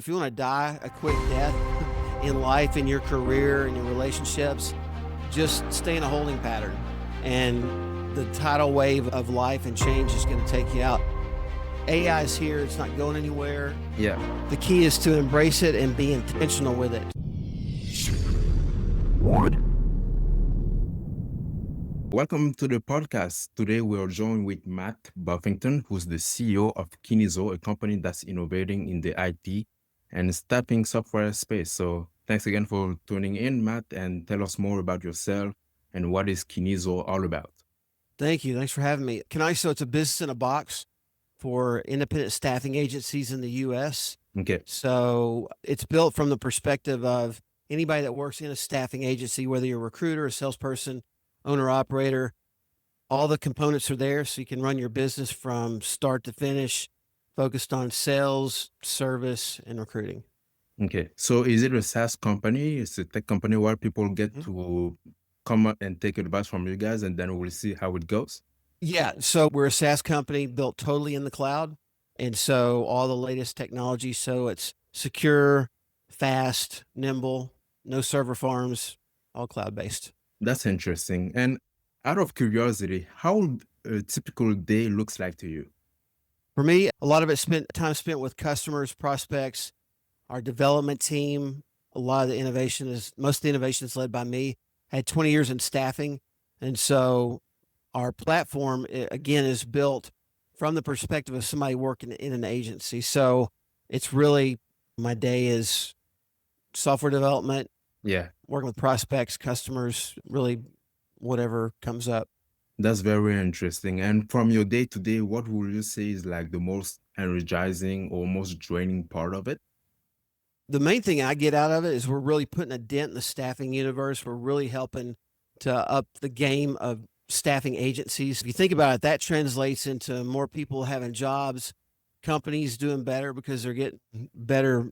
If you want to die a quick death in life, in your career, in your relationships, just stay in a holding pattern. And the tidal wave of life and change is going to take you out. AI is here. It's not going anywhere. Yeah. The key is to embrace it and be intentional with it. Welcome to the podcast. Today we are joined with Matt Buffington, who's the CEO of KinISO, a company that's innovating in the IT and staffing software space. So thanks again for tuning in, Matt, and tell us more about yourself and what is KinISO all about. Thank you. Thanks for having me. KinISO, it's a business in a box for independent staffing agencies in the U.S. Okay. So it's built from the perspective of anybody that works in a staffing agency, whether you're a recruiter, a salesperson, owner, operator, all the components are there so you can run your business from start to finish, focused on sales, service, and recruiting. Okay. So is it a SaaS company? It's a tech company where people get to come up and take advice from you guys, and then we'll see how it goes? Yeah. So we're a SaaS company built totally in the cloud. And so all the latest technology. So it's secure, fast, nimble, no server farms, all cloud-based. That's interesting. And out of curiosity, how a typical day looks like to you? For me, a lot of it time spent with customers, prospects, our development team. Most of the innovation is led by me. I had 20 years in staffing. And so our platform, again, is built from the perspective of somebody working in an agency. So it's really, my day is software development, working with prospects, customers, really whatever comes up. That's very interesting. And from your day to day, what would you say is like the most energizing or most draining part of it? The main thing I get out of it is we're really putting a dent in the staffing universe. We're really helping to up the game of staffing agencies. If you think about it, that translates into more people having jobs, companies doing better because they're getting better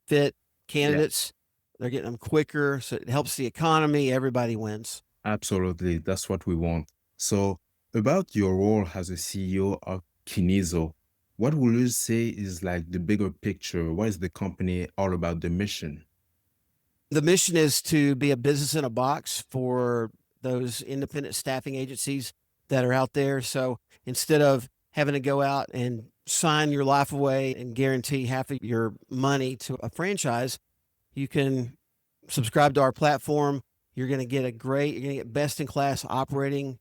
fit candidates. They're getting them quicker. So it helps the economy. Everybody wins. Absolutely. That's what we want. So about your role as a CEO of KinISO, what would you say is like the bigger picture? What is the company all about, the mission? The mission is to be a business in a box for those independent staffing agencies that are out there. So instead of having to go out and sign your life away and guarantee half of your money to a franchise, you can subscribe to our platform. You're going to get best in class operating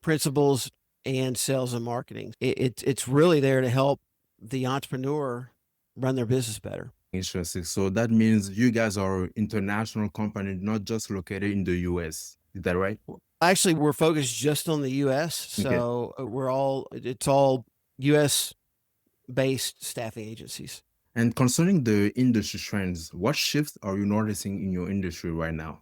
principles and sales and marketing. It's really there to help the entrepreneur run their business better. Interesting. So that means you guys are an international company, not just located in the US. Is that right? Actually, we're focused just on the U.S. So it's all U.S. based staffing agencies. And concerning the industry trends, what shifts are you noticing in your industry right now?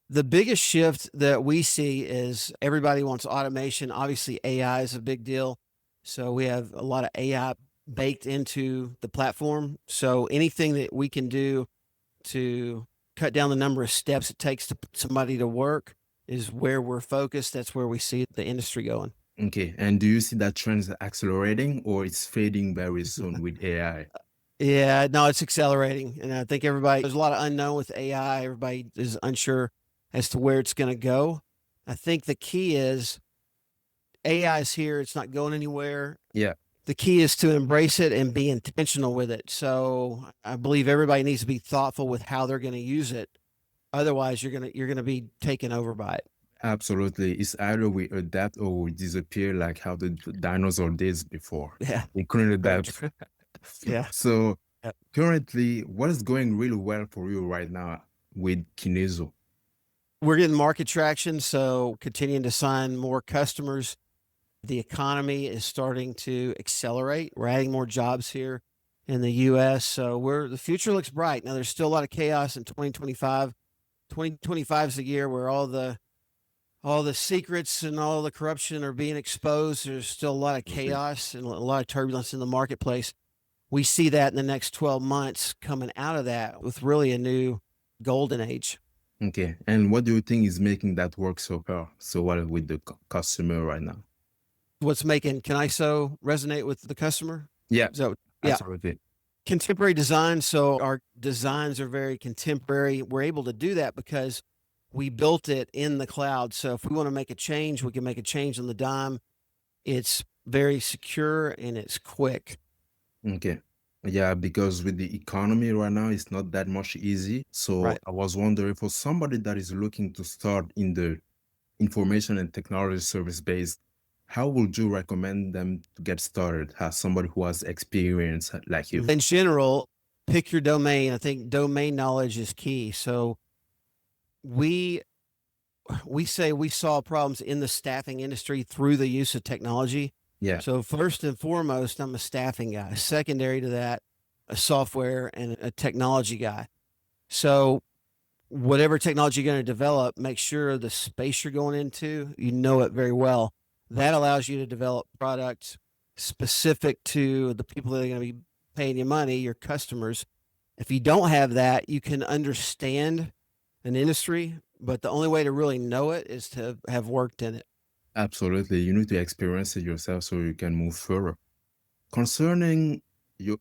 The biggest shift that we see is everybody wants automation. Obviously, AI is a big deal. So we have a lot of AI baked into the platform. So anything that we can do to cut down the number of steps it takes to put somebody to work is where we're focused. That's where we see the industry going. Okay. And do you see that trend accelerating or it's fading very soon with AI? Yeah, no, it's accelerating. And I think there's a lot of unknown with AI. Everybody is unsure as to where it's going to go. I think the key is AI is here. It's not going anywhere. Yeah. The key is to embrace it and be intentional with it. So I believe everybody needs to be thoughtful with how they're going to use it. Otherwise, you're going to be taken over by it. Absolutely. It's either we adapt or we disappear, like how the dinosaur days before. Yeah. They couldn't adapt. Yeah. So currently, what is going really well for you right now with KinISO? We're getting market traction. So continuing to sign more customers. The economy is starting to accelerate. We're adding more jobs here in the U.S. So the future looks bright. Now, there's still a lot of chaos in 2025. 2025 is the year where all the secrets and all the corruption are being exposed. There's still a lot of chaos and a lot of turbulence in the marketplace. We see that in the next 12 months coming out of that with really a new golden age. Okay. And what do you think is making that work so far so well with the customer right now? What's making KinISO resonate with the customer? Yeah, So absolutely. Contemporary design. So our designs are very contemporary. We're able to do that because we built it in the cloud. So if we want to make a change, we can make a change on the dime. It's very secure and it's quick. Okay. Yeah, because with the economy right now, it's not that much easy. So Right. I was wondering for somebody that is looking to start in the information and technology service based, how would you recommend them to get started as somebody who has experience like you? In general, pick your domain. I think domain knowledge is key. So we say we solve problems in the staffing industry through the use of technology. Yeah, So first and foremost, I'm a staffing guy. Secondary to that, a software and a technology guy. So whatever technology you're going to develop, make sure the space you're going into, you know it very well. That allows you to develop products specific to the people that are going to be paying you money, your customers. If you don't have that, you can understand an industry, but the only way to really know it is to have worked in it. absolutely. You need to experience it yourself so you can move further. Concerning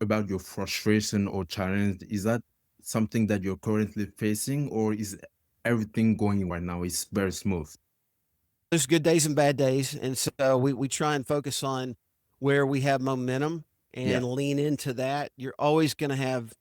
about your frustration or challenge, is that something that you're currently facing, or is everything going right now? It's very smooth. There's good days and bad days. And so we try and focus on where we have momentum Yeah, and lean into that. You're always going to have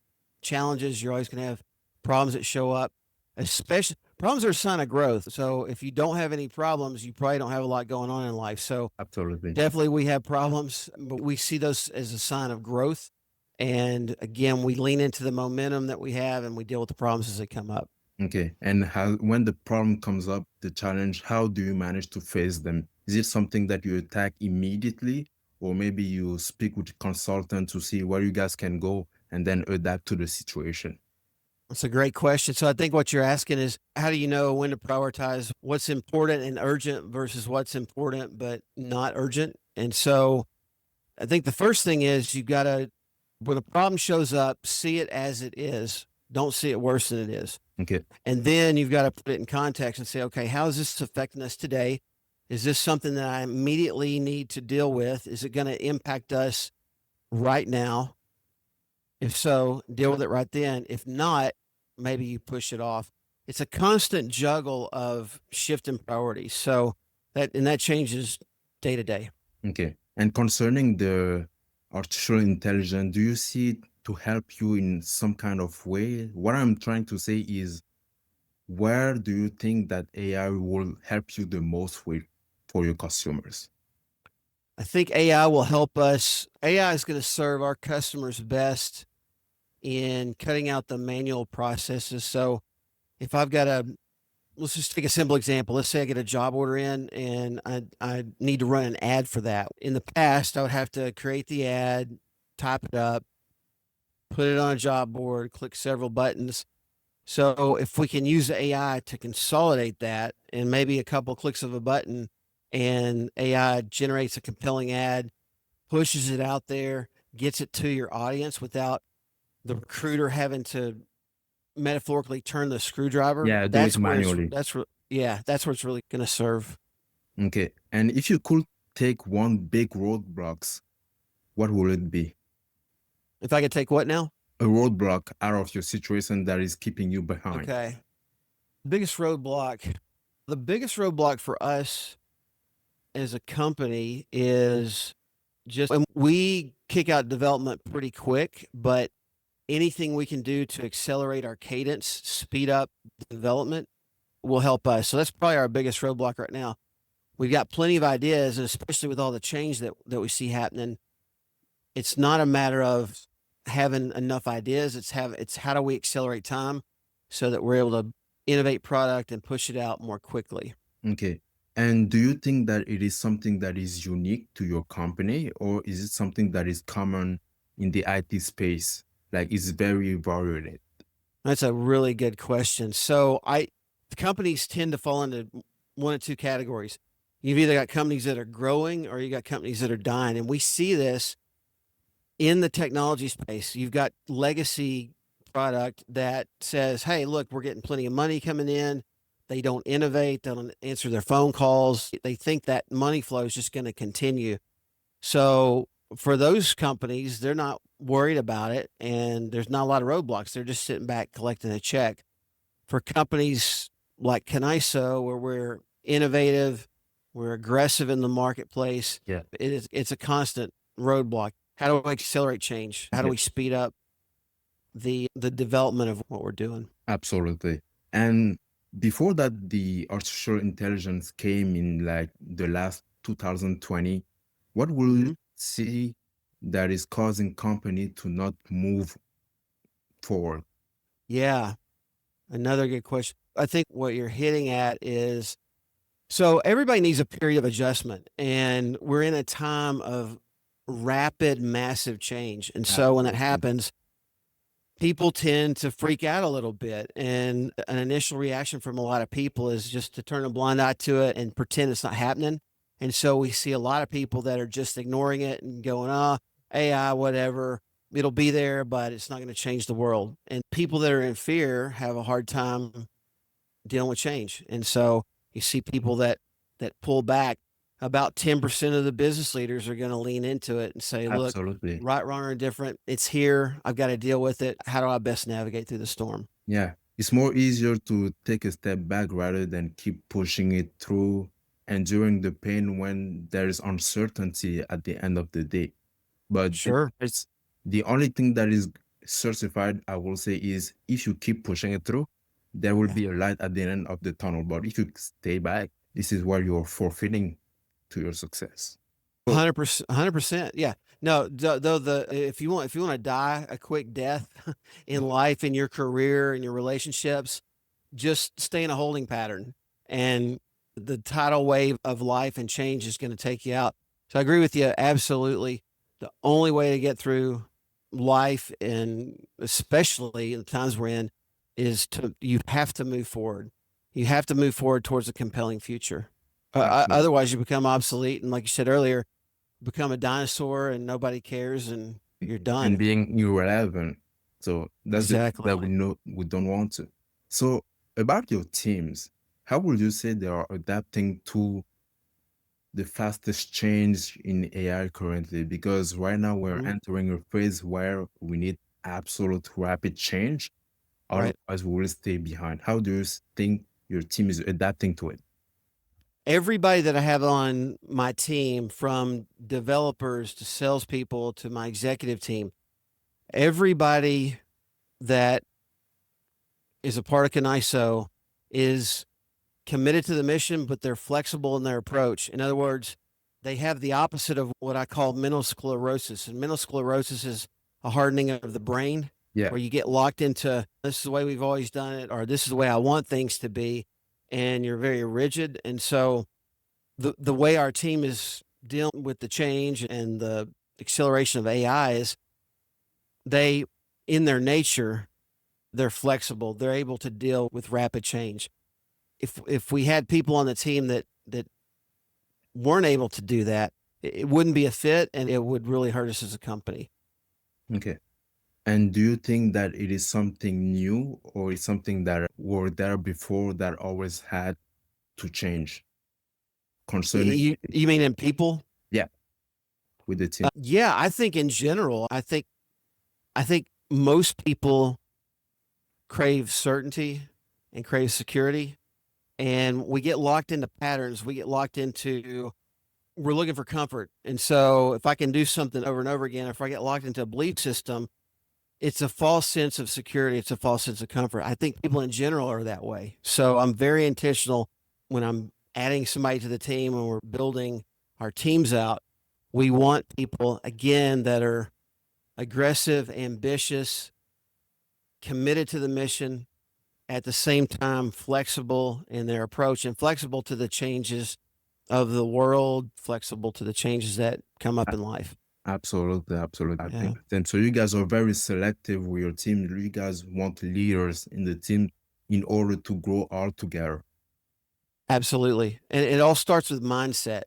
challenges. You're always going to have problems that show up, especially problems are a sign of growth. So if you don't have any problems, you probably don't have a lot going on in life. So absolutely. definitely we have problems, but we see those as a sign of growth. And again, we lean into the momentum that we have and we deal with the problems as they come up. Okay. And how, when the problem comes up, the challenge, how do you manage to face them? Is it something that you attack immediately, or maybe you speak with a consultant to see where you guys can go and then adapt to the situation? That's a great question. So I think what you're asking is how do you know when to prioritize what's important and urgent versus what's important but not urgent? And so I think the first thing is you've got to, when a problem shows up, see it as it is. Don't see it worse than it is. Okay. And then you've got to put it in context and say, okay, how is this affecting us today? Is this something that I immediately need to deal with? Is it going to impact us right now? If so, deal with it right then. If not, maybe you push it off. It's a constant juggle of shifting priorities. So that changes day to day. Okay. And concerning the artificial intelligence, do you see it to help you in some kind of way? What I'm trying to say is, where do you think that AI will help you the most with for your customers? I think AI will help us. AI is going to serve our customers best in cutting out the manual processes. So if I've got let's just take a simple example. Let's say I get a job order in and I need to run an ad for that. In the past, I would have to create the ad, type it up, put it on a job board, click several buttons. So if we can use AI to consolidate that and maybe a couple clicks of a button and AI generates a compelling ad, pushes it out there, gets it to your audience without the recruiter having to metaphorically turn the screwdriver, Yeah, do it manually. that's where it's really going to serve. Okay. And if you could take one big roadblocks, what will it be? If I could take what now? A roadblock out of your situation that is keeping you behind. Okay. Biggest roadblock. The biggest roadblock for us as a company is just, and we kick out development pretty quick, but anything we can do to accelerate our cadence, speed up development will help us. So that's probably our biggest roadblock right now. We've got plenty of ideas, and especially with all the change that we see happening, it's not a matter of having enough ideas. It's how do we accelerate time so that we're able to innovate product and push it out more quickly. Okay. And do you think that it is something that is unique to your company, or is it something that is common in the IT space? Like it's very varied. That's a really good question. So the companies tend to fall into one of two categories. You've either got companies that are growing or you got companies that are dying. And we see this in the technology space. You've got legacy product that says, hey, look, we're getting plenty of money coming in. They don't innovate. They don't answer their phone calls. They think that money flow is just going to continue. So for those companies, they're not worried about it, and there's not a lot of roadblocks. They're just sitting back collecting a check. For companies like KinISO, where we're innovative, we're aggressive in the marketplace, Yeah. it's a constant roadblock. How do we accelerate change? How do Yeah. we speed up the development of what we're doing? Absolutely. And before that, the artificial intelligence came in like the last 2020. What will you Mhm. see that is causing company to not move forward? Yeah, another good question. I think what you're hitting at is, so everybody needs a period of adjustment, and we're in a time of rapid, massive change. And so when that Absolutely. happens, people tend to freak out a little bit. And an initial reaction from a lot of people is just to turn a blind eye to it and pretend it's not happening. And so we see a lot of people that are just ignoring it and going, oh, AI, whatever, it'll be there, but it's not going to change the world. And people that are in fear have a hard time dealing with change. And so you see people that pull back. About 10% of the business leaders are going to lean into it and say, look, Absolutely. right, wrong, or indifferent, it's here. I've got to deal with it. How do I best navigate through the storm? Yeah. It's more easier to take a step back rather than keep pushing it through, enduring the pain when there is uncertainty at the end of the day. But Sure. it's the only thing that is certified, I will say, is if you keep pushing it through, there will Yeah. be a light at the end of the tunnel. But if you stay back, this is where you're forfeiting to your success. 100%. 100%. Yeah. No, though if you want to die a quick death in life, in your career, in your relationships, just stay in a holding pattern, and the tidal wave of life and change is going to take you out. So I agree with you. Absolutely. The only way to get through life, and especially in the times we're in, is you have to move forward. You have to move forward towards a compelling future. Absolutely. Otherwise you become obsolete. And like you said earlier, become a dinosaur and nobody cares and you're And done. being irrelevant. So that's the thing Exactly. that we don't want to. So about your teams, how would you say they are adapting to the fastest change in AI currently? Because right now we're Mhm. entering a phase where we need absolute rapid change. Right. Otherwise, we will stay behind. How do you think your team is adapting to it? Everybody that I have on my team, from developers to salespeople to my executive team, everybody that is a part of KinISO is committed to the mission, but they're flexible in their approach. In other words, they have the opposite of what I call mental sclerosis. And mental sclerosis is a hardening of the brain, Yeah, where you get locked into, this is the way we've always done it, or this is the way I want things to be. And you're very rigid. And so the way our team is dealing with the change and the acceleration of AI is, they, in their nature, they're flexible. They're able to deal with rapid change. If we had people on the team that weren't able to do that, it wouldn't be a fit, and it would really hurt us as a company. okay. And do you think that it is something new or it's something that were there before that always had to change concerning, You mean in people? yeah, with the team? Yeah, I think in general, I think most people crave certainty and crave security, and we get locked into patterns. We get locked into, we're looking for comfort. And so if I can do something over and over again, if I get locked into a belief system, it's a false sense of security. It's a false sense of comfort. I think people in general are that way. So I'm very intentional when I'm adding somebody to the team and we're building our teams out. We want people, again, that are aggressive, ambitious, committed to the mission, at the same time flexible in their approach and flexible to the changes of the world, flexible to the changes that come up in life. Absolutely, absolutely. I Yeah, think then. So you guys are very selective with your team. You guys want leaders in the team in order to grow all together. absolutely. And it all starts with mindset.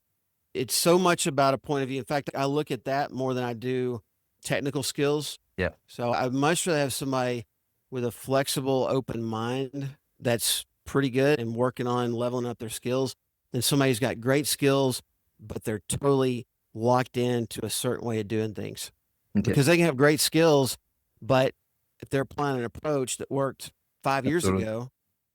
It's so much about a point of view. In fact, I look at that more than I do technical skills. Yeah, So I'd much rather have somebody with a flexible, open mind that's pretty good and working on leveling up their skills than somebody who's got great skills, but they're totally locked into a certain way of doing things. Okay. because they can have great skills, but if they're applying an approach that worked 5 years Absolutely. ago,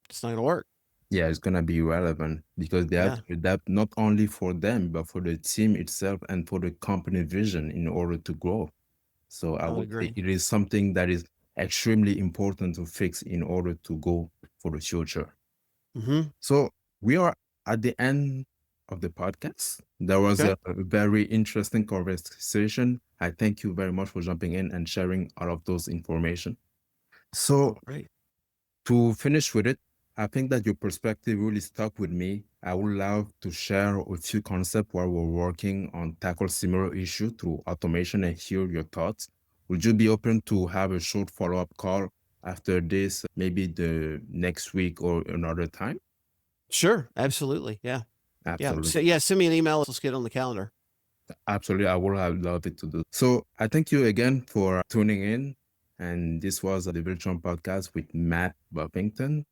it's not going to work. Yeah, it's gonna be relevant because they have Yeah, to adapt not only for them, but for the team itself and for the company vision in order to grow. So I I would would say agree. it is something that is extremely important to fix in order to go for the future. Hmm. So we are at the end of the podcast. There was Okay. a very interesting conversation. I thank you very much for jumping in and sharing all of those information. So Great. to finish with it, I think that your perspective really stuck with me. I would love to share a few concepts while we're working on tackle similar issue through automation and hear your thoughts. Would you be open to have a short follow-up call after this, maybe the next week or another time? Sure. Absolutely. Yeah. Yeah. Absolutely. So, yeah, send me an email. Let's get it on the calendar. Absolutely. I would have loved it to do. So I thank you again for tuning in. And this was the Viltrum Podcast with Matt Buffington.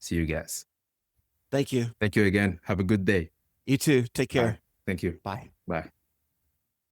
See you guys. Thank you. Thank you again. Have a good day. You too. Take Bye. care. Thank you. Bye. Bye.